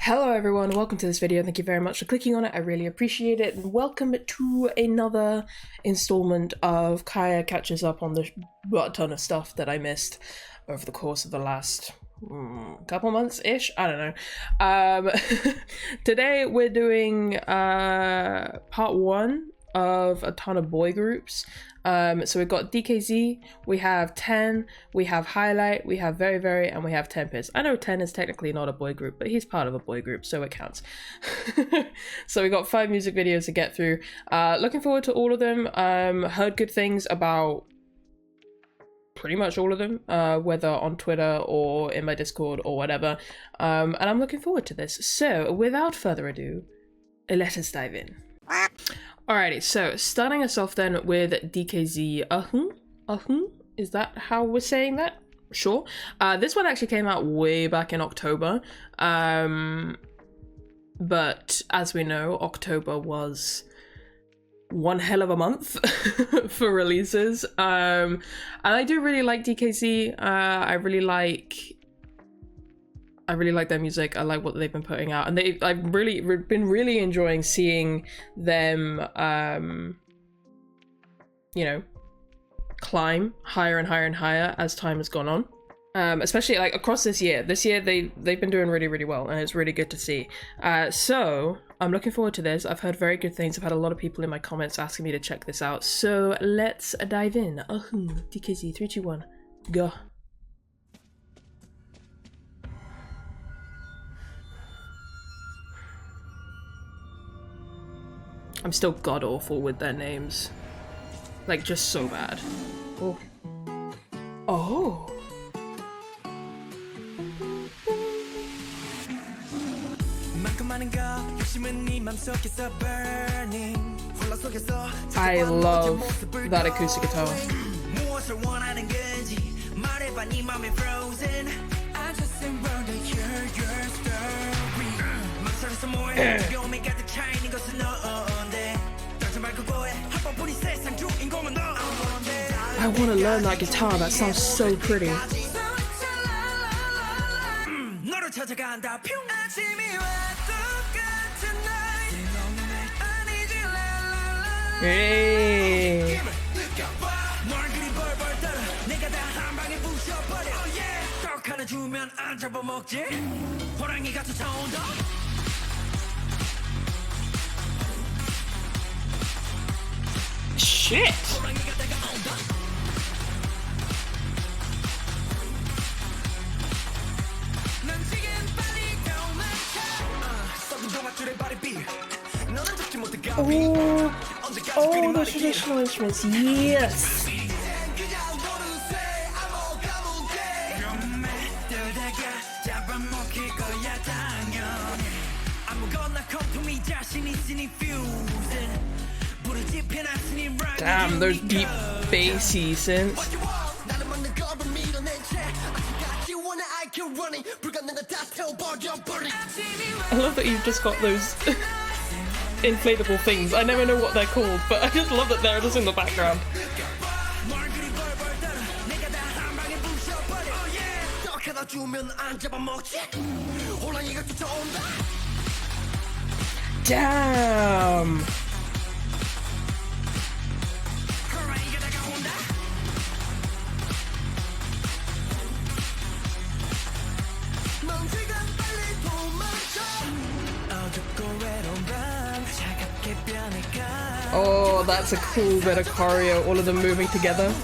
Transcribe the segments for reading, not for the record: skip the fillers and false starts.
Hello everyone, welcome to this video. Thank you very much for clicking on it. I really appreciate it. And welcome to another installment of Kaia catches up on the ton of stuff that I missed over the course of the last couple months-ish. I don't know. Today we're doing part one of a ton of boy groups. So we've got DKZ, we have 10, we have Highlight, we have Verivery, and we have Tempest. I know 10 is technically not a boy group, but he's part of a boy group, so it counts. So we got 5 music videos to get through. Looking forward to all of them. Heard good things about pretty much all of them, whether on Twitter or in my Discord or whatever. And I'm looking forward to this. So without further ado, let us dive in. Alrighty, so starting us off then with DKZ. Is that how we're saying that? Sure. This one actually came out way back in October. But as we know, October was one hell of a month for releases. And I do really like DKZ. I really like their music. I like what they've been putting out, and I've really been really enjoying seeing them, you know, climb higher and higher and higher as time has gone on. Especially like across this year. This year they've been doing really well, and it's really good to see. So I'm looking forward to this. I've heard very good things. I've had a lot of people in my comments asking me to check this out. So let's dive in. DKZ, 3, 2, 1, go. I'm still god-awful with their names. Like, just so bad. Oh. Oh. I love that acoustic guitar. I want to learn that guitar, that sounds so pretty. Hey. Shit. Oh, the traditional instruments, yes! Damn, those deep bassy synths. I love that you've just got those inflatable things. I never know what they're called, but I just love that they're just in the background. Damn! Oh, that's a cool bit of choreo, all of them moving together.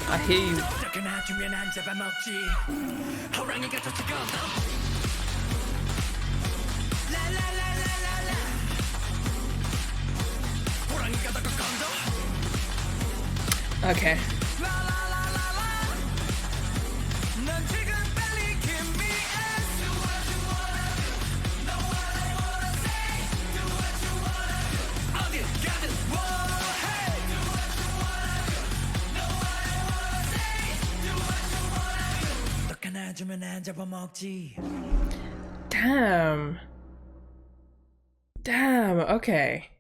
I hear you. Okay. Damn, okay.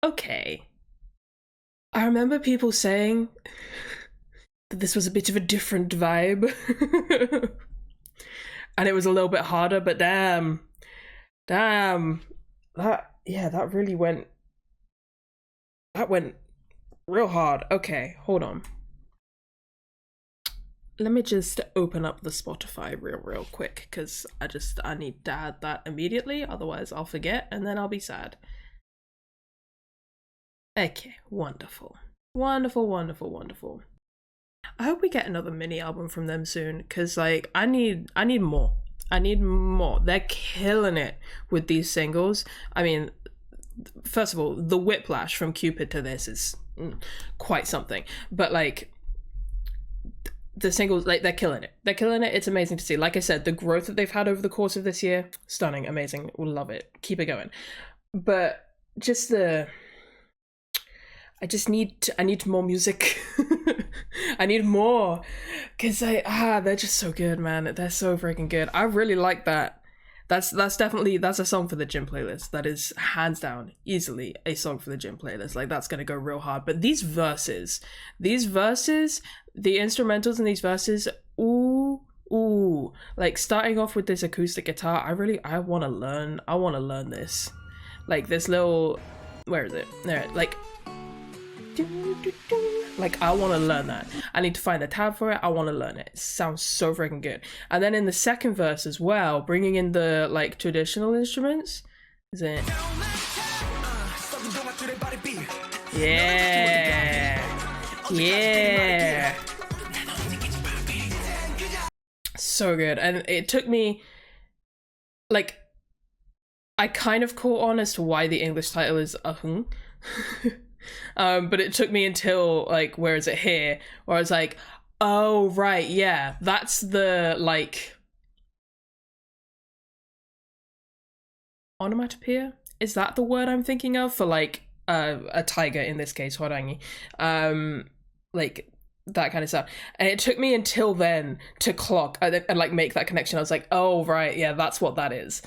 Okay. I remember people saying that this was a bit of a different vibe. And it was a little bit harder, but damn, that really went, real hard. Okay, hold on. Let me just open up the Spotify real quick, because I need to add that immediately, otherwise I'll forget and then I'll be sad. Okay, wonderful. Wonderful. I hope we get another mini album from them soon, because like I need more. They're killing it with these singles. I mean, first of all, the whiplash from Cupid to this is quite something. But like the singles, like they're killing it. It's amazing to see. Like I said, the growth that they've had over the course of this year, stunning, amazing. We'll love it. Keep it going. But just I need more music. I need more, because they're just so good, man. They're so freaking good. I really like that. That's a song for the gym playlist. That is hands down easily a song for the gym playlist. Like that's gonna go real hard. But these verses, the instrumentals in these verses, ooh, like starting off with this acoustic guitar, I want to learn this. Like this little, where is it? There, like I want to learn that. I need to find a tab for it. I want to learn it. It sounds so freaking good. And then in the second verse as well, bringing in the like traditional instruments. Is it? Yeah. So good. And it took me, like, I kind of caught on as to why the English title is Ahung. But it took me until like, where is it here? Where I was like, oh right, yeah, that's the like onomatopoeia. Is that the word I'm thinking of for like a tiger in this case, horangi? Like that kind of stuff. And it took me until then to clock and like make that connection. I was like, oh right, yeah, that's what that is.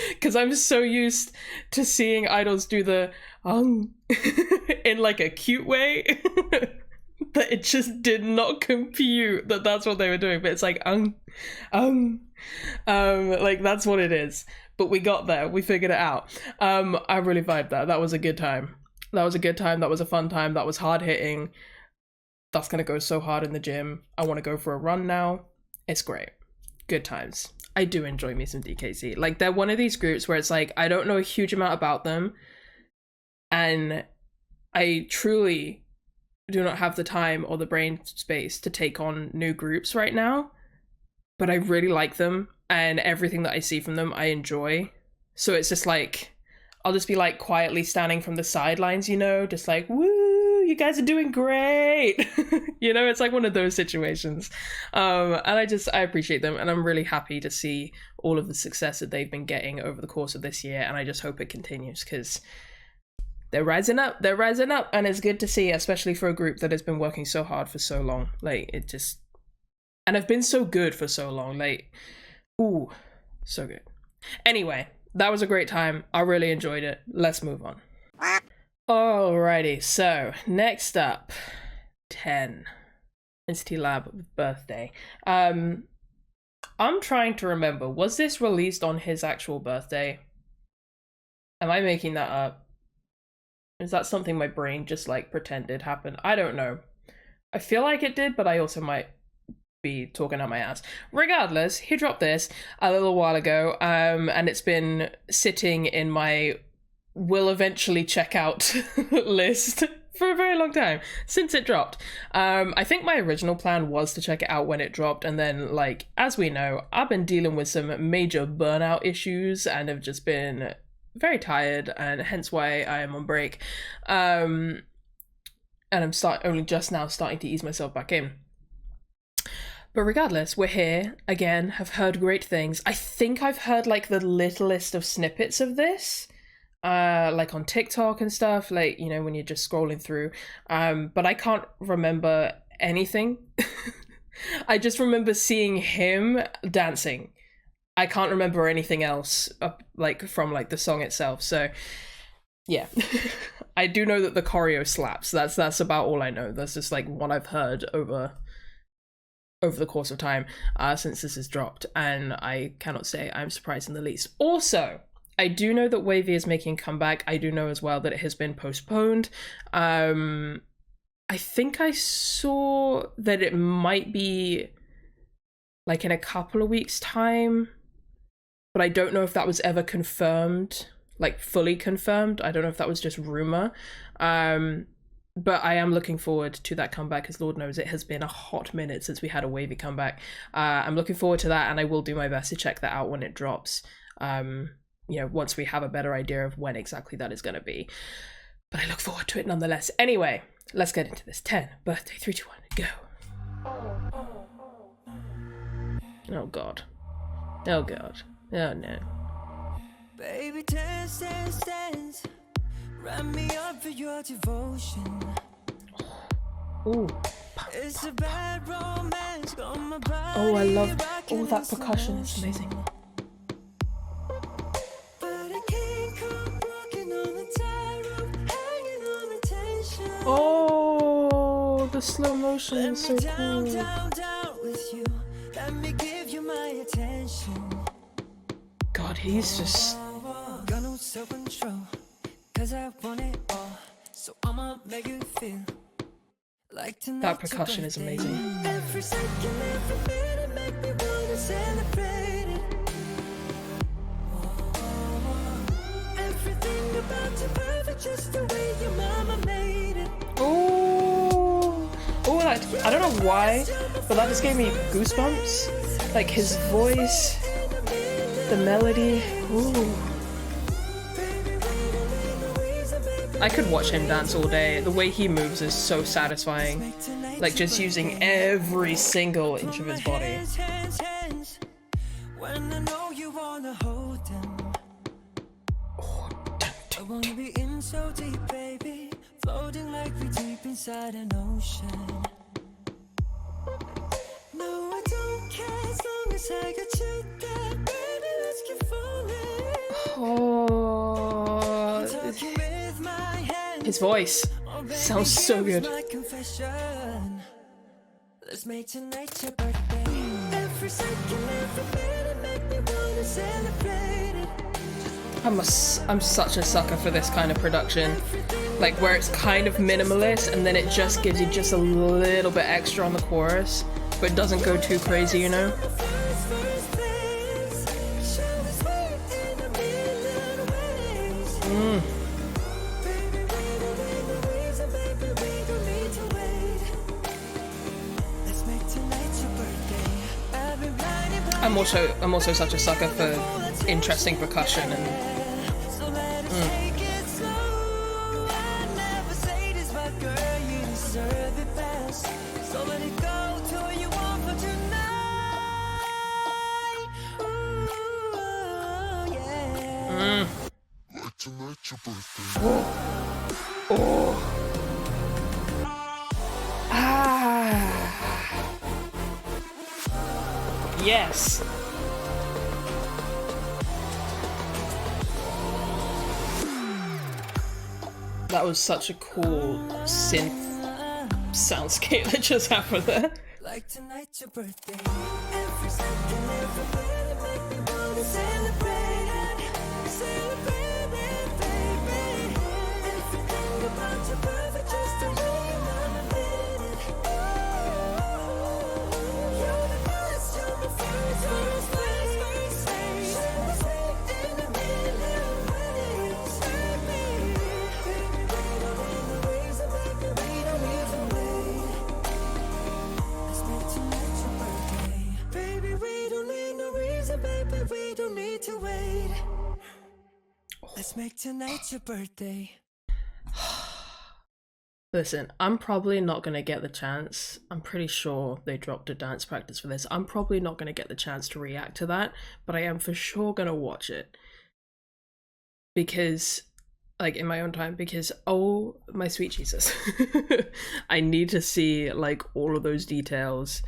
Because I'm so used to seeing idols do the in like a cute way that it just did not compute that that's what they were doing. But it's like like that's what it is. But we got there, we figured it out. I really vibed that. That was a good time. That was a fun time. That was hard hitting. That's gonna go so hard in the gym. I want to go for a run now. It's great. Good times. I do enjoy me some DKZ. Like, they're one of these groups where it's like, I don't know a huge amount about them, and I truly do not have the time or the brain space to take on new groups right now, but I really like them, and everything that I see from them I enjoy. So it's just like, I'll just be like quietly standing from the sidelines, you know, just like, woo, you guys are doing great. You know, it's like one of those situations. And I appreciate them, and I'm really happy to see all of the success that they've been getting over the course of this year, and I just hope it continues, because they're rising up, and it's good to see, especially for a group that has been working so hard for so long. Like, it just, and have been so good for so long. Like, ooh, so good. Anyway, that was a great time. I really enjoyed it. Let's move on. Alrighty, so next up, 10. NCT Lab birthday. I'm trying to remember, was this released on his actual birthday? Am I making that up? Is that something my brain just like pretended happened? I don't know. I feel like it did, but I also might be talking out my ass. Regardless, he dropped this a little while ago, and it's been sitting in my will eventually check out list for a very long time since it dropped. I think my original plan was to check it out when it dropped, and then, like, as we know, I've been dealing with some major burnout issues and have just been very tired, and hence why I am on break. And I'm only just now starting to ease myself back in. But regardless, we're here again, have heard great things. I think I've heard like the littlest of snippets of this, like on TikTok and stuff, like, you know, when you're just scrolling through, but I can't remember anything. I just remember seeing him dancing. I can't remember anything else like from like the song itself. So yeah, I do know that the choreo slaps. That's about all I know. That's just like what I've heard over the course of time since this has dropped, and I cannot say I'm surprised in the least. Also, I do know that Wavy is making a comeback. I do know as well that it has been postponed. I think I saw that it might be like in a couple of weeks' time, but I don't know if that was ever confirmed, like fully confirmed. I don't know if that was just rumor. But I am looking forward to that comeback, because Lord knows it has been a hot minute since we had a Wavy comeback. I'm looking forward to that, and I will do my best to check that out when it drops. You know, once we have a better idea of when exactly that is going to be. But I look forward to it nonetheless. Anyway, let's get into this. 10, birthday, 3, 2, 1, go. Oh God. Oh God. Oh no. Baby, dance, dance, dance. Wrap me up for your devotion. Ooh. It's a bad romance. Oh, I love all that percussion. It's amazing. Oh, the slow motion is so cool. God, he's just... That percussion is amazing. Every second, every minute make me wanna celebrate it. Everything about you perfect, just the way your mama made it. Oh, I don't know why, but that just gave me goosebumps. Like his voice, the melody. Ooh. I could watch him dance all day. The way he moves is so satisfying. Like just using every single inch of his body. When I know you wanna hold them. I wanna be in so deep, baby. Floating like we deep inside an ocean. No, I don't care as long as I got you there. Baby, let's keep falling. Oh, his voice sounds so good. Let's make tonight your birthday. Every second, every minute make me wanna celebrate it. I'm such a sucker for this kind of production, like where it's kind of minimalist and then it just gives you just a little bit extra on the chorus, but it doesn't go too crazy, you know? I'm also such a sucker for interesting percussion and yes. That was such a cool synth soundscape that just happened there. Like tonight's your birthday. Every second, every minute make me wanna celebrate it. Celebrate it, baby. Everything about you perfect, just the way your mama made it. You're the best, you're my first place. In a million ways, baby. We don't need no reason, baby. We don't even wait. Let's make tonight your birthday. Baby, we don't need no reason, baby. We don't need to wait. Let's make tonight your birthday. Listen, I'm probably not going to get the chance. I'm pretty sure they dropped a dance practice for this. I'm probably not going to get the chance to react to that, but I am for sure going to watch it. Because, like, in my own time, because, oh my sweet Jesus. I need to see, like, all of those details.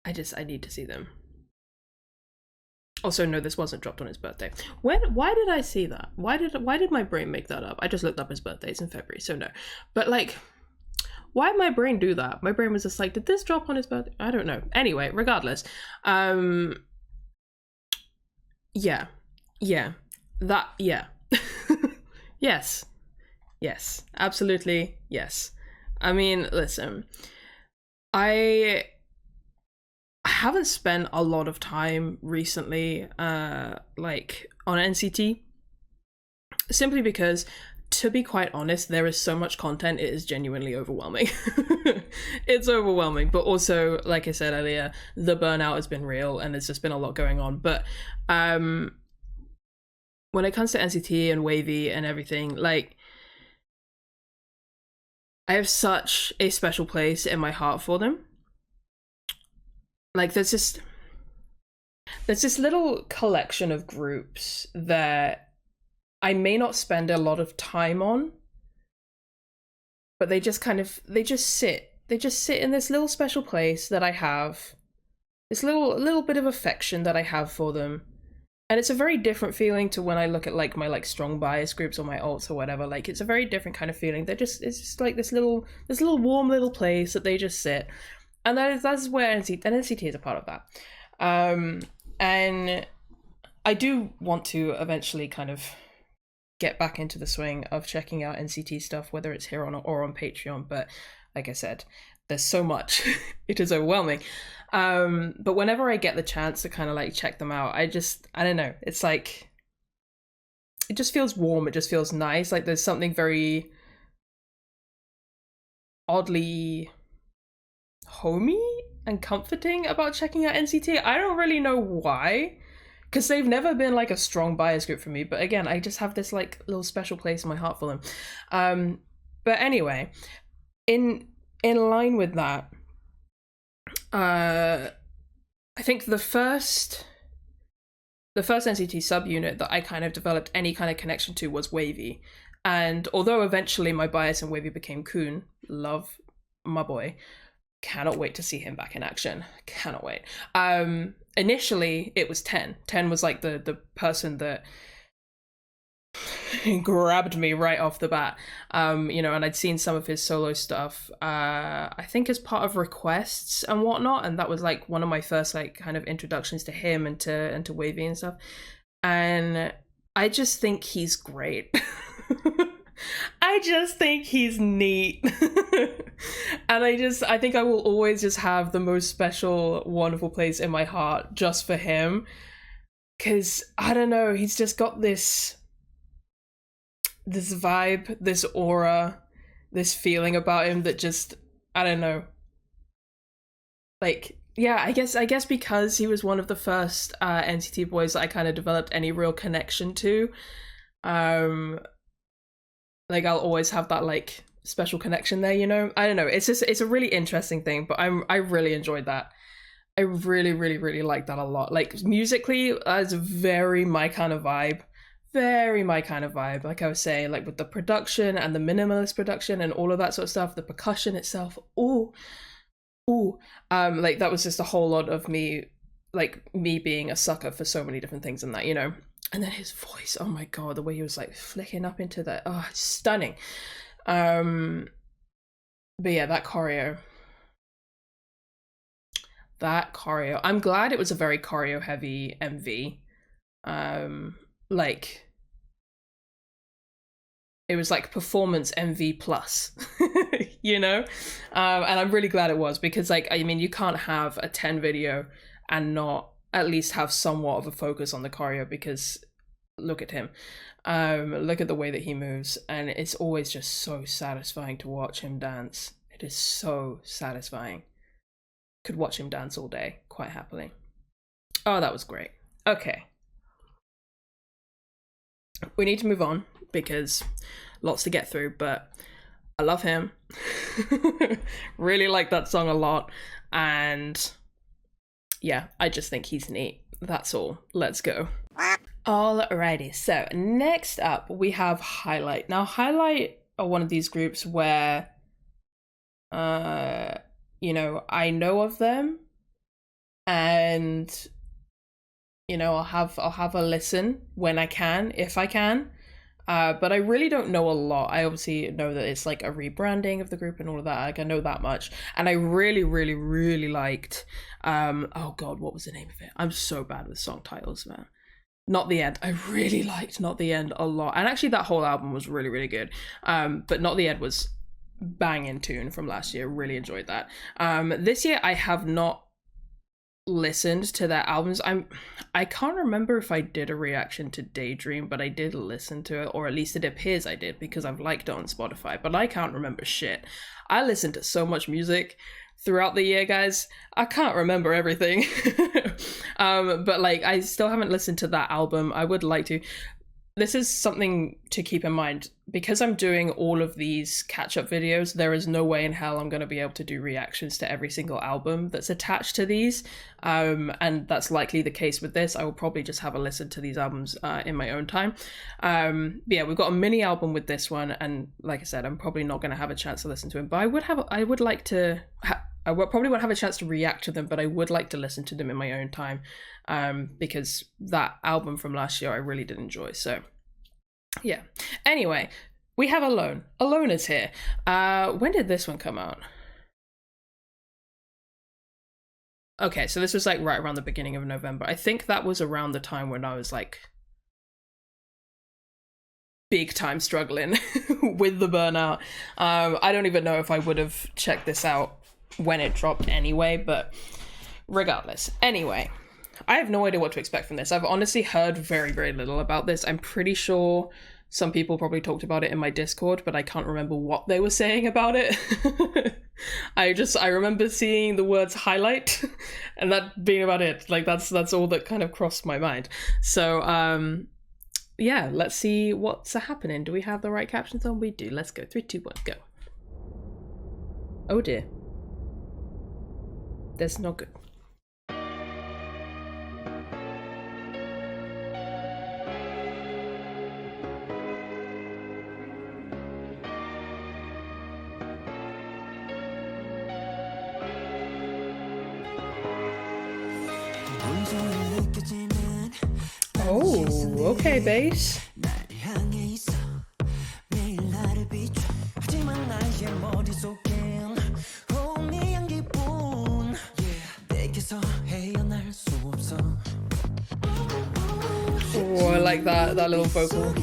I need to see them. Also, no, this wasn't dropped on his birthday. Why did I see that? Why did my brain make that up? I just looked up his birthdays in February, so no. But like, why did my brain do that? My brain was just like, did this drop on his birthday? I don't know. Anyway, regardless. Yeah. Yes. Yes. Absolutely. Yes. I mean, listen. I haven't spent a lot of time recently, like on NCT, simply because, to be quite honest, there is so much content, it is genuinely overwhelming. It's overwhelming, but also, like I said earlier, the burnout has been real and there's just been a lot going on. But when it comes to NCT and Wavy and everything, like, I have such a special place in my heart for them. Like, there's this little collection of groups that I may not spend a lot of time on, but they just sit in this little special place that I have, this little bit of affection that I have for them. And it's a very different feeling to when I look at like my like strong bias groups or my alts or whatever. Like, it's a very different kind of feeling. It's just like this little warm little place that they just sit. And that's where NCT is a part of that. And I do want to eventually kind of get back into the swing of checking out NCT stuff, whether it's here or on Patreon. But like I said, there's so much. It is overwhelming. But whenever I get the chance to kind of like check them out, I don't know. It's like, it just feels warm. It just feels nice. Like, there's something very oddly homey and comforting about checking out NCT. I don't really know why, because they've never been like a strong bias group for me, but again, I just have this like little special place in my heart for them. But anyway, in line with that, I think the first NCT subunit that I kind of developed any kind of connection to was Wavy. And although eventually my bias in Wavy became Kun, love my boy, cannot wait to see him back in action. Cannot wait. Initially, it was 10. 10 was like the person that grabbed me right off the bat. And I'd seen some of his solo stuff, I think as part of requests and whatnot, and that was like one of my first like kind of introductions to him and to Wavy and stuff. And I just think he's great. I just think he's neat. And I think I will always just have the most special, wonderful place in my heart just for him. Because, I don't know, he's just got this vibe, this aura, this feeling about him that just, I don't know. Like, yeah, I guess because he was one of the first NCT boys that I kind of developed any real connection to. Like, I'll always have that like special connection there, I don't know, it's a really interesting thing, but I really enjoyed that. I really, really, really like that a lot. Like, musically, that's very my kind of vibe. Very my kind of vibe. Like I was saying, like with the production and the minimalist production and all of that sort of stuff, the percussion itself, like that was just a whole lot of me being a sucker for so many different things in that, And then his voice, oh my god, the way he was like flicking up into that, stunning. But yeah, that choreo, I'm glad it was a very choreo heavy MV. Like, it was like performance MV plus, and I'm really glad it was, because like, I mean, you can't have a 10 video and not at least have somewhat of a focus on the choreo, because look at him, look at the way that he moves, and it's always just so satisfying to watch him dance. It is so satisfying. Could watch him dance all day quite happily. Oh, that was great. Okay, we need to move on because lots to get through, but I love him. Really like that song a lot, and yeah, I just think he's neat. That's all. Let's go. Alrighty, so next up we have Highlight. Now, Highlight are one of these groups where I know of them, and you know, I'll have a listen when I can, if I can. But I really don't know a lot. I obviously know that it's like a rebranding of the group and all of that. Like, I know that much. And I really, really, really liked, oh God, what was the name of it? I'm so bad with song titles, man. Not the End. I really liked Not the End a lot. And actually that whole album was really, really good. But Not the End was banging tune from last year. Really enjoyed that. This year I have not listened to their albums. I can't remember if I did a reaction to Daydream, but I did listen to it, or at least it appears I did, because I've liked it on Spotify, but I can't remember shit. I listened to so much music throughout the year, guys. I can't remember everything. But like, I still haven't listened to that album. I would like to. This is something to keep in mind. Because I'm doing all of these catch-up videos, there is no way in hell I'm going to be able to do reactions to every single album that's attached to these. And that's likely the case with this. I will probably just have a listen to these albums in my own time. Yeah, we've got a mini album with this one. And like I said, I'm probably not going to have a chance to listen to them. But I would probably won't have a chance to react to them, but I would like to listen to them in my own time, because that album from last year I really did enjoy. So yeah. Anyway, we have Alone. Alone is here. When did this one come out? Okay, so this was like right around the beginning of November. I think that was around the time when I was like big time struggling with the burnout. I don't even know if I would have checked this out when it dropped anyway, but regardless. Anyway, I have no idea what to expect from this. I've honestly heard very, very little about this. I'm pretty sure some people probably talked about it in my Discord, but I can't remember what they were saying about it. I remember seeing the words highlight and that being about it. Like that's all that kind of crossed my mind. So yeah, let's see what's happening. Do we have the right captions on? We do. Let's go. 3, 2, 1, go. Oh dear. That's not good. Oh, okay, bass. Oh, I like that little vocal.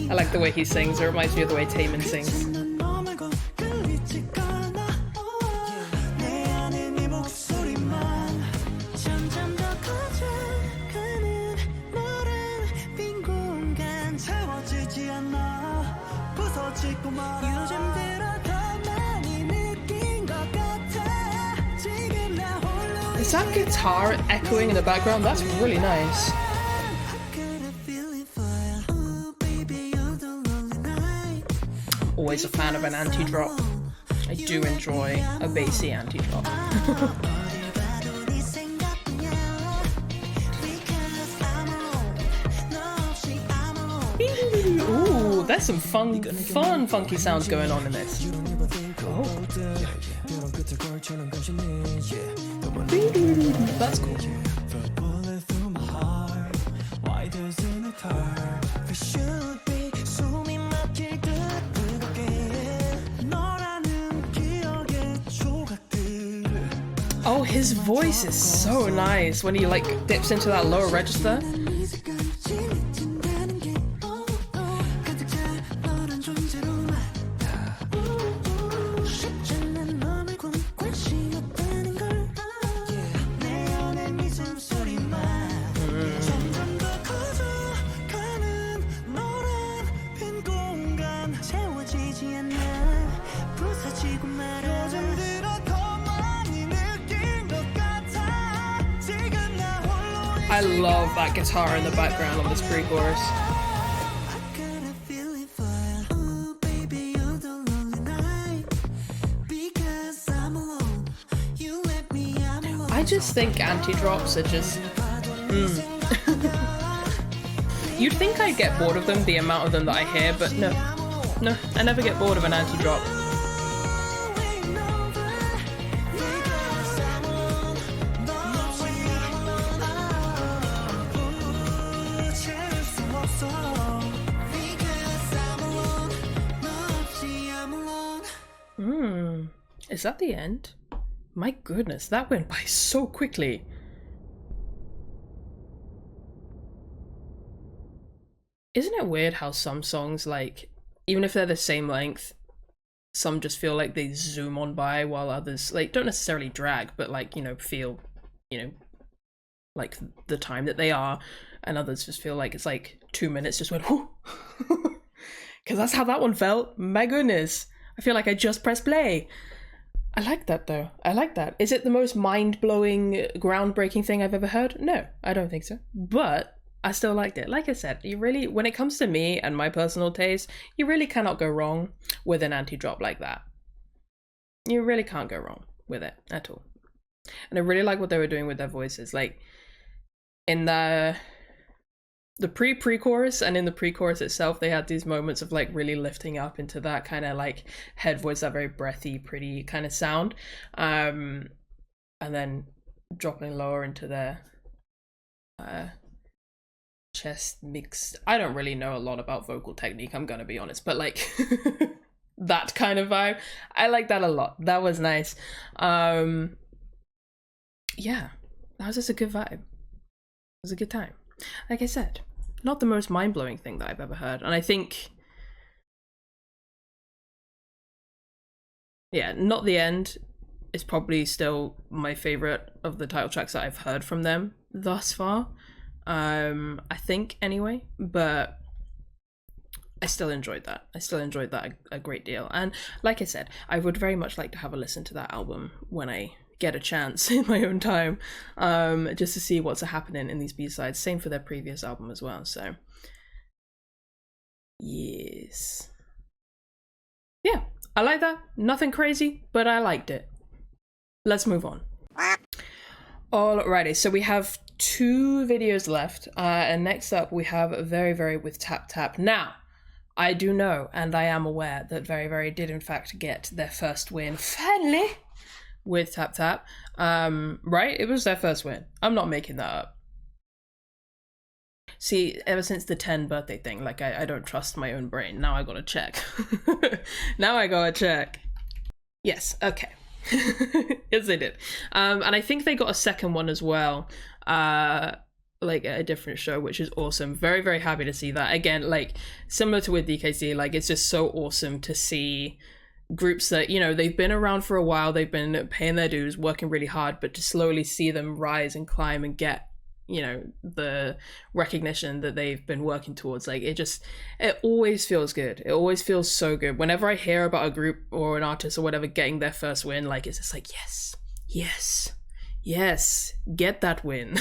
I like the way he sings. It reminds me of the way Taemin sings. Is that guitar echoing in the background? That's really nice. Always a fan of an anti-drop. I do enjoy a bassy anti-drop. Ooh, there's some fun, funky sounds going on in this. Oh. That's cool. Oh, his voice is so nice when he like dips into that lower register. I love that guitar in the background on this pre-chorus. I just think anti-drops are just... You'd think I'd get bored of them, the amount of them that I hear, but no, I never get bored of an anti-drop. Is that the end? My goodness, that went by so quickly. Isn't it weird how some songs, like, even if they're the same length, some just feel like they zoom on by, while others, like, don't necessarily drag, but, like, you know, feel, you know, like the time that they are, and others just feel like it's like 2 minutes just went, whoo. Because that's how that one felt. My goodness. I feel like I just pressed play. I like that though. I like that. Is it the most mind-blowing, groundbreaking thing I've ever heard? No, I don't think so. But I still liked it. Like I said, you really, when it comes to me and my personal taste, you really cannot go wrong with an anti-drop like that. You really can't go wrong with it at all. And I really like what they were doing with their voices. Like, in the pre-chorus and in the pre-chorus itself, they had these moments of like really lifting up into that kind of like head voice, that very breathy, pretty kind of sound, and then dropping lower into their chest mix. I don't really know a lot about vocal technique, I'm gonna be honest, but like that kind of vibe, I like that a lot. That was nice. Yeah, that was just a good vibe. It was a good time. Like I said, not the most mind-blowing thing that I've ever heard. And I think, yeah, Not the End is probably still my favorite of the title tracks that I've heard from them thus far. I think anyway, but I still enjoyed that. I still enjoyed that a great deal. And like I said, I would very much like to have a listen to that album when I get a chance in my own time, just to see what's happening in these B-sides. Same for their previous album as well. So yes, yeah, I like that. Nothing crazy, but I liked it. Let's move on. Alrighty, so we have 2 videos left, and next up we have Verivery with Tap Tap. Now, I do know, and I am aware, that Verivery did in fact get their first win finally with Tap Tap, right? It was their first win. I'm not making that up. See, ever since the 10 birthday thing, like, I don't trust my own brain. Now I gotta check. Now I gotta check. Yes, okay. Yes, they did. And I think they got a second one as well, like at a different show, which is awesome. Very, very happy to see that. Again, like, similar to with DKZ, like, it's just so awesome to see groups that, you know, they've been around for a while, they've been paying their dues, working really hard, but to slowly see them rise and climb and get, you know, the recognition that they've been working towards. Like, it always feels good. It always feels so good. Whenever I hear about a group or an artist or whatever getting their first win, like, it's just like, yes, get that win.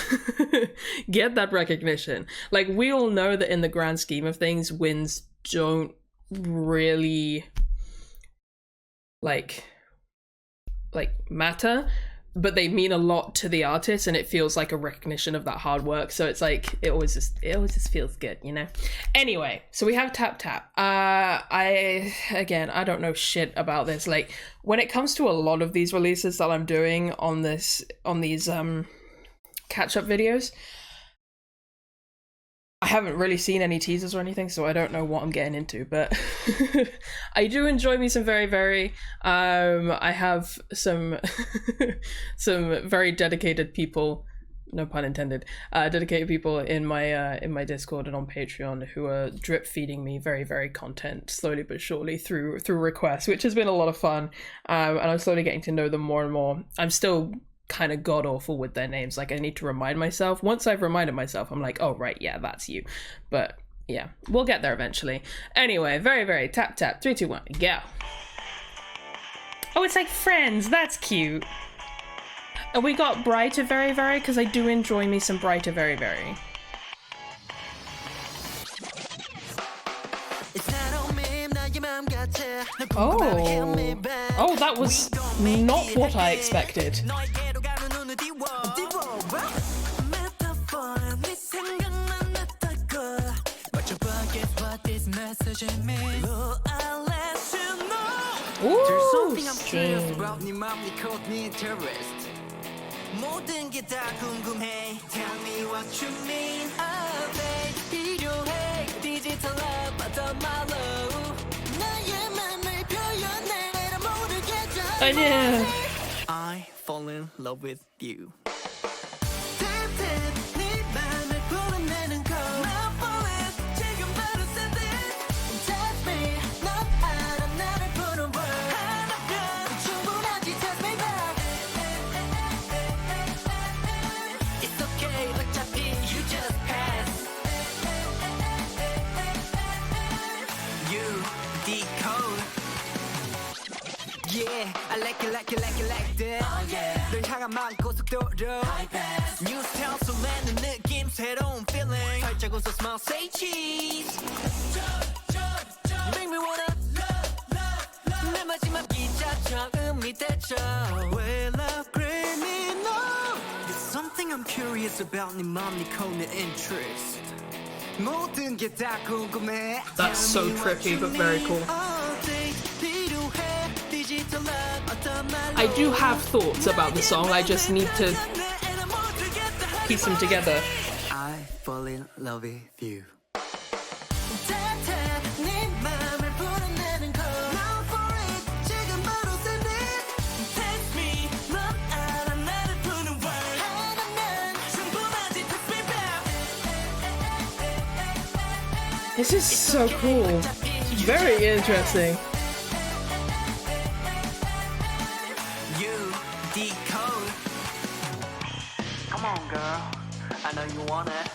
Get that recognition. Like, we all know that in the grand scheme of things, wins don't really like matter, but they mean a lot to the artist, and it feels like a recognition of that hard work. So it's like, it always just feels good, you know? Anyway, so we have Tap Tap. I don't know shit about this. Like, when it comes to a lot of these releases that I'm doing on these catch-up videos, I haven't really seen any teasers or anything, so I don't know what I'm getting into, but I do enjoy me some Verivery. I have some some very dedicated people, no pun intended, dedicated people in my Discord and on Patreon who are drip feeding me very, very content slowly but surely through requests, which has been a lot of fun. And I'm slowly getting to know them more and more. I'm still kind of god awful with their names. Like, I need to remind myself. Once I've reminded myself, I'm like, oh right, yeah, that's you. But yeah, we'll get there eventually. Anyway, Verivery, Tap Tap, 3, 2, 1, go. Oh, it's like Friends. That's cute. And we got Brighter Verivery, because I do enjoy me some Brighter Verivery. Oh, that was not what I expected. Ooh, strange. 모든 게 다 궁금해. Tell me what you mean. Oh, babe, 필요해. 디지털 love, 어떤 말로 나의 맘을 표현해. 모르겠어. 아니야. I fall in love with you. It's okay, 어차피 you just pass. You decode. Yeah, I like it, like it, like it, like that. Oh yeah. 널 향한 마음 고속도로. High pass. New style 설레는 느낌, 새로운 feeling. 살짝 웃어 smile, say cheese. You make me wanna love. 내 마지막 기차 처음이 됐죠. Well, love, great me know. There's something I'm curious about. 네 맘, 네 코, 내 interest. 모든 게 다 궁금해. That's so trippy, but very cool. I do have thoughts about the song, I just need to piece them together. I fall in love with you. This is so cool. Very interesting. You decode. Come on, girl. I know you want it.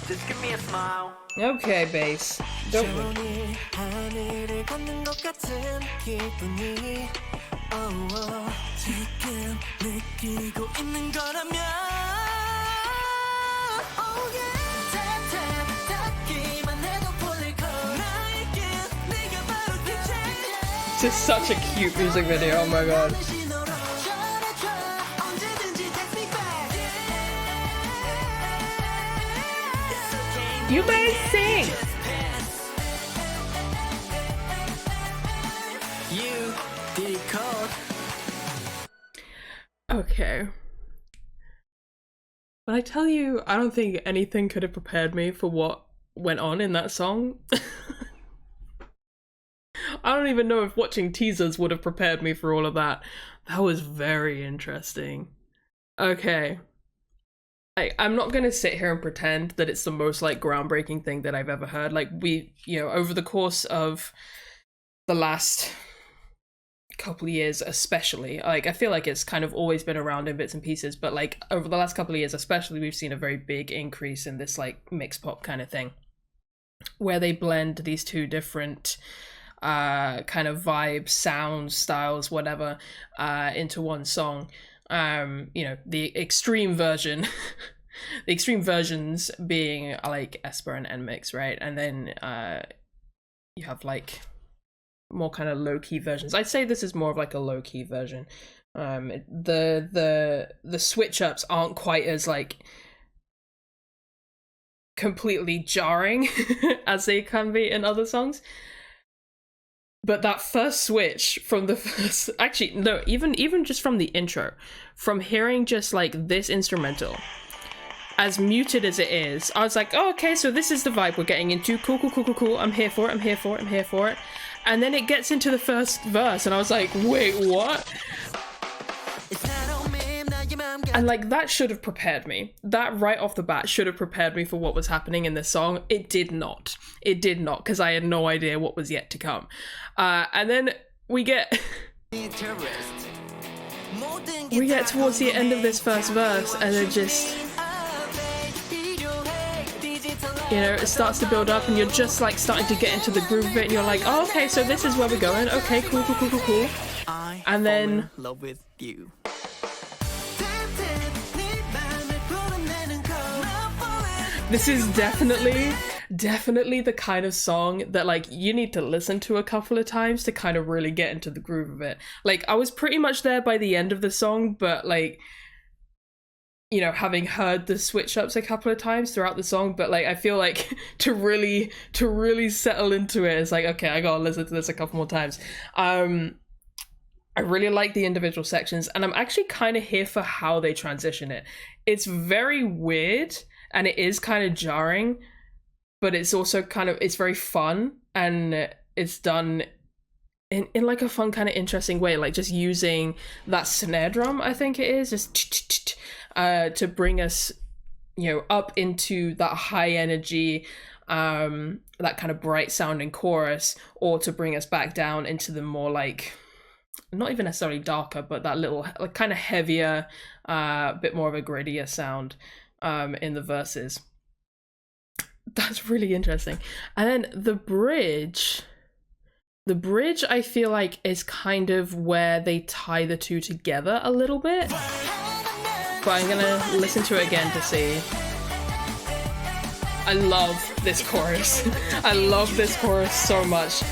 Just give me a smile. Okay, bass. Don't. 조용히 하늘을 걷는 것 같은 기분이 지금 느끼고 있는 거라면 Oh yeah 닿기만 해도 풀릴 거 나에게 네가 바로 끝이야. This is such a cute music video, oh my god. 신호로 전해줘 언제든지 text me back. It's okay, You guys sing! just pass. You decode. Okay. When I tell you, I don't think anything could have prepared me for what went on in that song. I don't even know if watching teasers would have prepared me for all of that. That was very interesting. Okay. I'm not gonna sit here and pretend that it's the most like groundbreaking thing that I've ever heard. Like over the course of the last couple of years especially, like I feel like it's kind of always been around in bits and pieces, but like over the last couple of years especially, we've seen a very big increase in this like mix pop kind of thing, where they blend these two different kind of vibes, sounds, styles, whatever, into one song. The extreme version the extreme versions being like Esper and Nmix, right? And then you have like more kind of low-key versions. I'd say this is more of like a low-key version. The switch ups aren't quite as like completely jarring as they can be in other songs. But that first switch from the first, actually no, even just from the intro, from hearing just like this instrumental, as muted as it is, I was like, oh, okay, so this is the vibe we're getting into. Cool. I'm here for it. And then it gets into the first verse, and I was like, wait, what? And like that should have prepared me. That right off the bat should have prepared me for what was happening in this song. It did not, because I had no idea what was yet to come. And then we get towards the end of this first verse, and it just, it starts to build up, and you're just like starting to get into the groove of it, and you're like, oh, okay, so this is where we're going. Okay, cool. And then love with you. this is definitely the kind of song that like you need to listen to a couple of times to kind of really get into the groove of it. Like I was pretty much there by the end of the song, but like, having heard the switch ups a couple of times throughout the song, but like I feel like to really settle into it, it's like, okay, I gotta listen to this a couple more times. I really like the individual sections, and I'm actually kind of here for how they transition it. It's very weird, and it is kind of jarring, but it's also it's very fun, and it's done in like a fun kind of interesting way, like just using that snare drum, I think it is, just to bring us, you know, up into that high energy, that kind of bright sounding chorus, or to bring us back down into the more like, not even necessarily darker, but that little like kind of heavier, bit more of a grittier sound in the verses. That's really interesting. And then the bridge I feel like is kind of where they tie the two together a little bit, but I'm gonna listen to it again to see. I love this chorus. I love this chorus so much.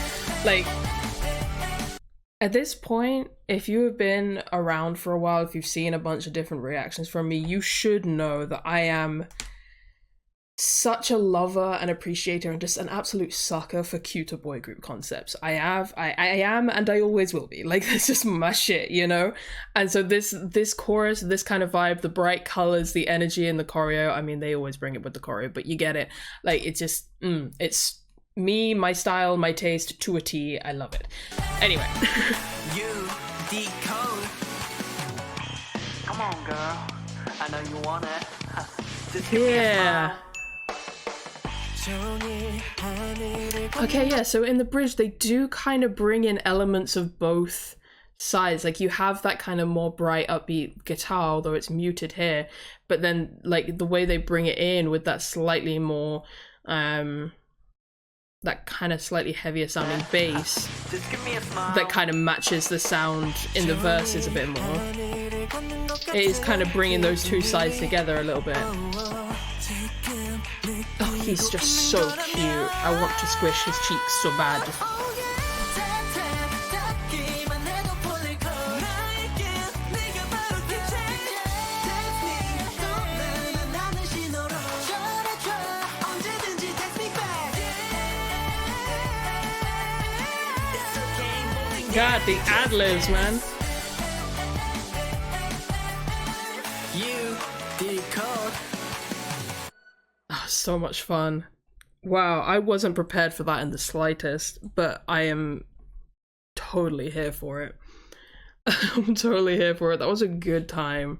Like, at this point, if you have been around for a while, if you've seen a bunch of different reactions from me, you should know that I am such a lover and appreciator and just an absolute sucker for cuter boy group concepts. I am, and I always will be. Like, that's just my shit, you know? And so this chorus, this kind of vibe, the bright colors, the energy in the choreo, I mean, they always bring it with the choreo, but you get it. Like, it's just, it's me, my style, my taste, to a T. I love it. Anyway. You decode. Come on, girl. I know you want it. Just give me a Yeah. smile. Okay, yeah, so in the bridge, they do kind of bring in elements of both sides. Like, you have that kind of more bright, upbeat guitar, although it's muted here, but then, like, the way they bring it in with that slightly more, that kind of slightly heavier sounding bass, Just give me a smile. that kind of matches the sound in the verses a bit more. It is kind of bringing those two sides together a little bit. Oh, he's just so cute. I want to squish his cheeks so bad. God, the ad-libs, man. You decode. Oh, so much fun. Wow, I wasn't prepared for that in the slightest, but I am totally here for it. I'm totally here for it. That was a good time.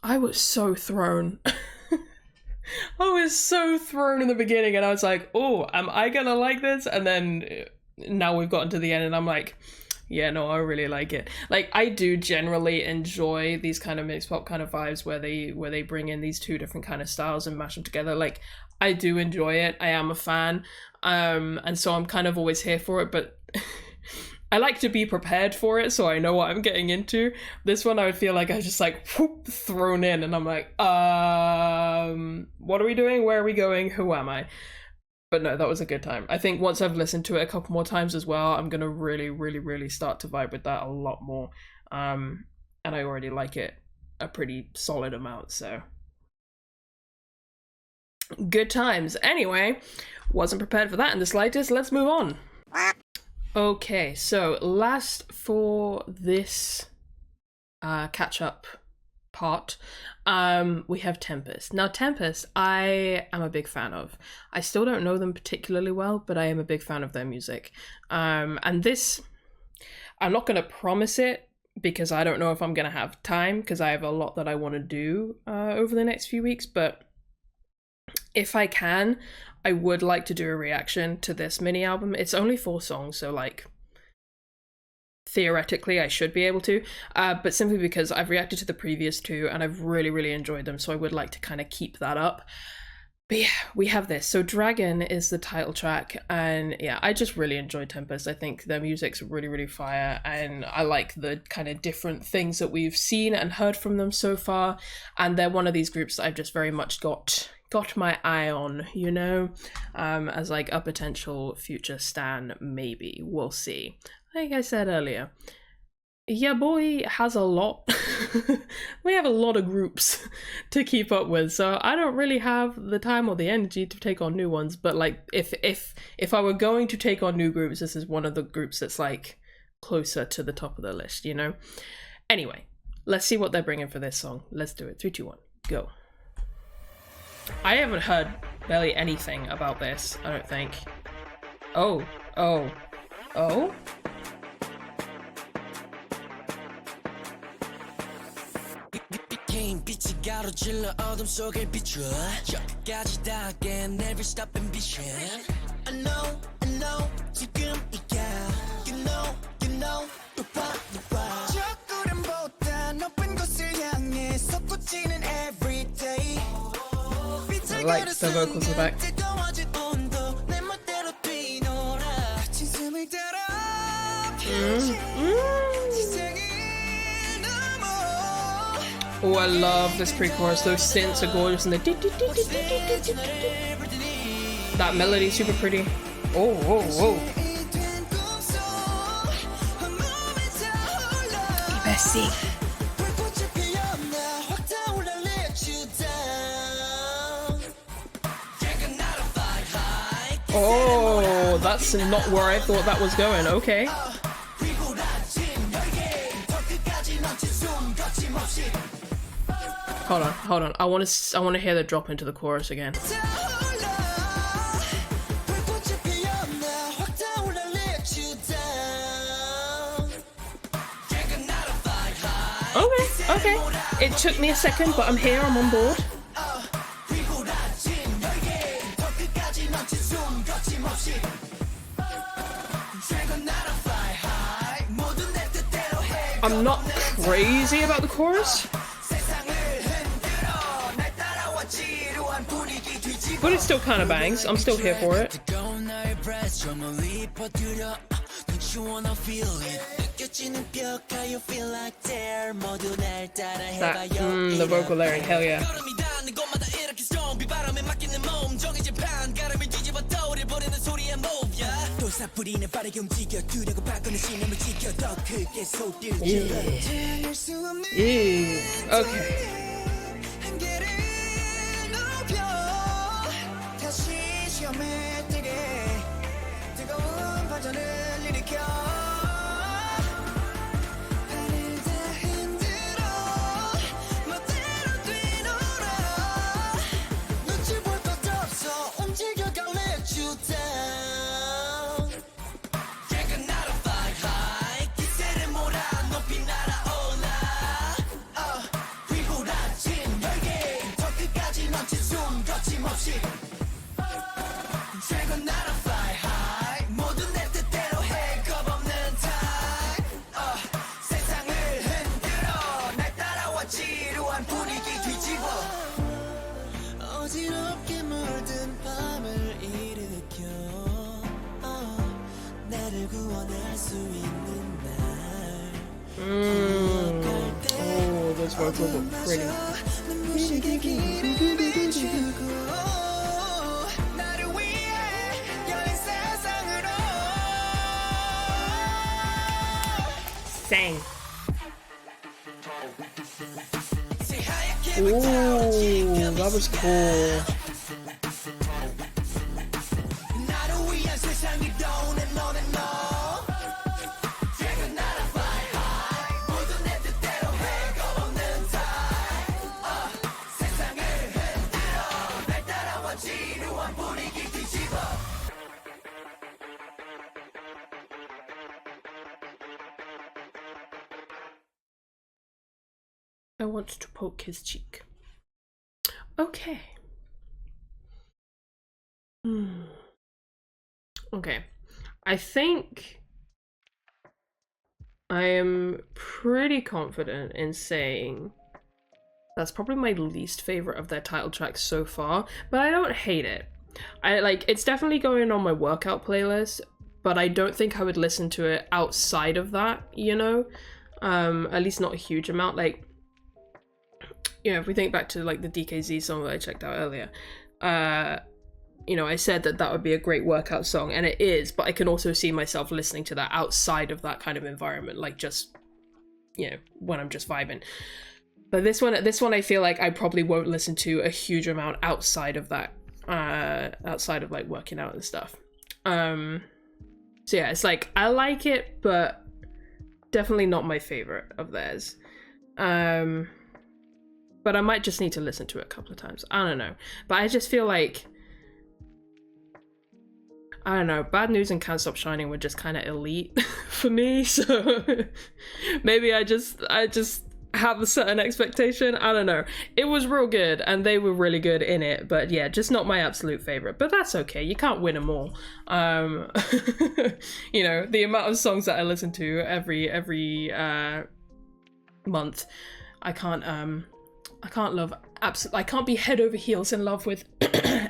I was so thrown. I was so thrown in the beginning, and I was like, oh, am I gonna like this? And then now we've gotten to the end, and I'm like, yeah, no, I really like it. Like, I do generally enjoy these kind of mixed pop kind of vibes where they bring in these two different kind of styles and mash them together. Like, I do enjoy it. I am a fan. And so I'm kind of always here for it, but I like to be prepared for it so I know what I'm getting into. This one, I would feel like I was just like, whoop, thrown in, and I'm like, what are we doing? Where are we going? Who am I? But no, that was a good time. I think once I've listened to it a couple more times as well, I'm gonna really, really, really start to vibe with that a lot more. And I already like it a pretty solid amount, so. Good times. Anyway, wasn't prepared for that in the slightest. Let's move on. Okay, so last for this catch-up part, we have Tempest. Now, Tempest, I am a big fan of. I still don't know them particularly well, but I am a big fan of their music. And this, I'm not going to promise it because I don't know if I'm going to have time, because I have a lot that I want to do over the next few weeks, but if I can, I would like to do a reaction to this mini album. It's only 4 songs, so like theoretically I should be able to, but simply because I've reacted to the previous 2 and I've really, really enjoyed them, so I would like to kind of keep that up. But yeah, we have this. So Dragon is the title track, and yeah, I just really enjoyed Tempest. I think their music's really, really fire, and I like the kind of different things that we've seen and heard from them so far, and they're one of these groups that I've just very much got my eye on, you know, as like a potential future stan, maybe. We'll see. Like I said earlier, yeah, boy has a lot. We have a lot of groups to keep up with, so I don't really have the time or the energy to take on new ones. But like, if I were going to take on new groups, this is one of the groups that's like closer to the top of the list, you know. Anyway, let's see what they're bringing for this song. Let's do it. 3, 2, 1, go. I haven't heard barely anything about this, I don't think. Oh. 빛이 가로질러 어둠 속을 비춰 저 끝까지 닿게 never stop ambition I know 지금이야 You know 높아 저 구름보다 높은 곳을 향해 솟구치는 everyday I like the vocals are back. 뜨거워진 온도 내 멋대로 뛰놀아 거친 숨을 따라 펼친 세상을 넘어 Oh, I love this pre-chorus. Those synths are gorgeous, and the that melody is super pretty. Oh, whoa, whoa. Bessie. Oh, that's not where I thought that was going. Okay. Hold on. I want to hear the drop into the chorus again. Okay. It took me a second, but I'm here. I'm on board. I'm not crazy about the chorus, but it still kind of bangs. I'm still here for it. The vocal layering, hell yeah. Okay. Oh, those vocals are pretty. Sang. Ooh, that was cool. I want to poke his cheek. Okay. Okay. I think I am pretty confident in saying that's probably my least favorite of their title tracks so far, but I don't hate it. It's definitely going on my workout playlist, but I don't think I would listen to it outside of that, you know? At least not a huge amount. Like, you know, if we think back to like the DKZ song that I checked out earlier, you know, I said that would be a great workout song, and it is, but I can also see myself listening to that outside of that kind of environment, like just, you know, when I'm just vibing. But this one I feel like I probably won't listen to a huge amount outside of that, outside of like working out and stuff. So yeah, it's like, I like it, but definitely not my favorite of theirs. But I might just need to listen to it a couple of times. I don't know. But I just feel like, I don't know, Bad News and Can't Stop Shining were just kind of elite for me. So maybe I just have a certain expectation. I don't know. It was real good and they were really good in it, but yeah, just not my absolute favorite. But that's okay. You can't win them all. You know, the amount of songs that I listen to every month, I can't love I can't be head over heels in love with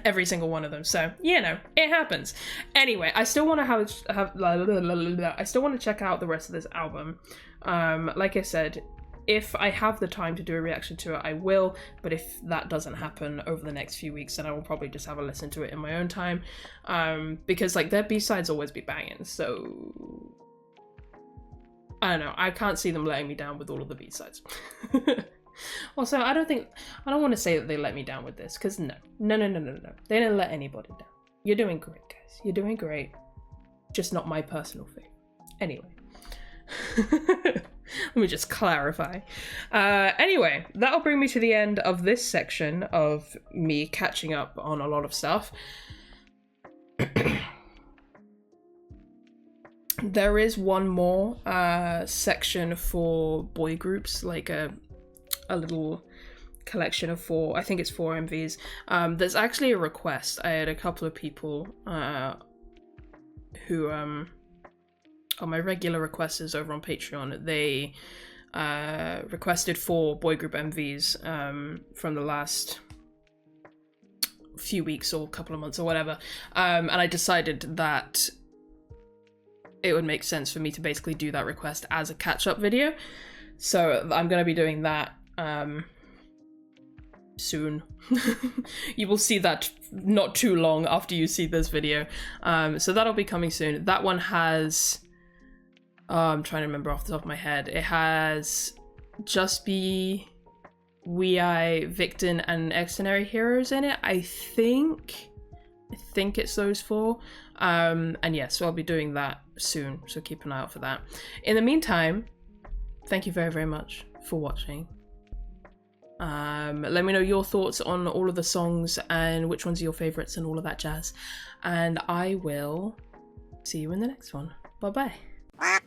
every single one of them. So, you know, it happens. Anyway, I still want to I still want to check out the rest of this album. Like I said, if I have the time to do a reaction to it, I will. But if that doesn't happen over the next few weeks, then I will probably just have a listen to it in my own time. Because like their B-sides always be banging. So I don't know. I can't see them letting me down with all of the B-sides. Also, I don't want to say that they let me down with this, because no. They didn't let anybody down. You're doing great, guys. You're doing great. Just not my personal favorite. Anyway. Let me just clarify. Anyway, that'll bring me to the end of this section of me catching up on a lot of stuff. There is one more section for boy groups, like a little collection of four, I think it's 4 MVs. There's actually a request. I had a couple of people who are my regular requesters over on Patreon. They requested 4 boy group MVs from the last few weeks or couple of months or whatever, and I decided that it would make sense for me to basically do that request as a catch-up video. So I'm going to be doing that soon. You will see that not too long after you see this video. So that'll be coming soon. That one has I'm trying to remember off the top of my head. It has Just Be, We I, Victon, and Extraordinary Heroes in it. I think it's those 4. And yeah, so I'll be doing that soon, so keep an eye out for that. In the meantime, thank you very, very much for watching. Let me know your thoughts on all of the songs and which ones are your favorites and all of that jazz. And I will see you in the next one. Bye bye.